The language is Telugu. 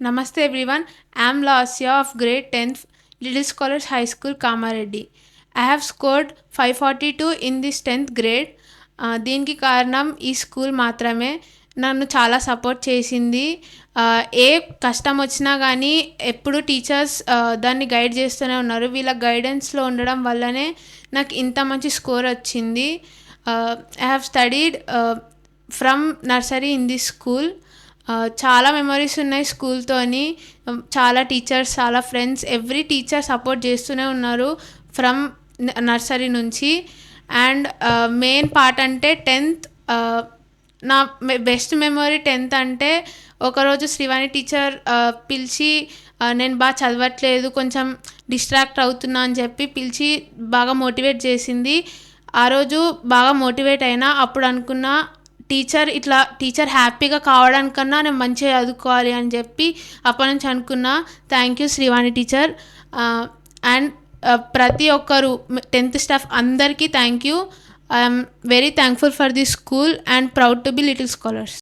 Namaste everyone. I am Lasya of grade 10th Little Scholars High School Kamareddy. I have scored 542 in this 10th grade. దీనికి కారణం ఈ స్కూల్ మాత్రమే. నన్ను చాలా సపోర్ట్ చేసింది. ఏ కష్టం వచ్చినా కానీ ఎప్పుడు టీచర్స్ దాన్ని గైడ్ చేస్తూనే ఉన్నారు. వీళ్ళ గైడెన్స్లో ఉండడం వల్లనే నాకు ఇంత మంచి స్కోర్ వచ్చింది. I have studied from nursery in this school. చాలా మెమరీస్ ఉన్నాయి స్కూల్తోని. చాలా టీచర్స్, చాలా ఫ్రెండ్స్, ఎవ్రీ టీచర్ సపోర్ట్ చేస్తూనే ఉన్నారు ఫ్రమ్ నర్సరీ నుంచి. అండ్ మెయిన్ పార్ట్ అంటే 10th. నా బెస్ట్ మెమరీ 10th అంటే ఒకరోజు శ్రీవాణి టీచర్ పిలిచి నేను బాగా చదవట్లేదు, కొంచెం డిస్ట్రాక్ట్ అవుతున్నా అని చెప్పి పిలిచి బాగా మోటివేట్ చేసింది. ఆ రోజు బాగా మోటివేట్ అయినా. అప్పుడు అనుకున్నా టీచర్ హ్యాపీగా కావడానికన్నా నేను మంచిగా చదువుకోవాలి అని చెప్పి అప్పటి నుంచి అనుకున్నా. Thank you Srivani teacher. And ప్రతి ఒక్కరు 10th స్టాఫ్ అందరికీ thank you. I'm very thankful for this school and proud to be little scholars.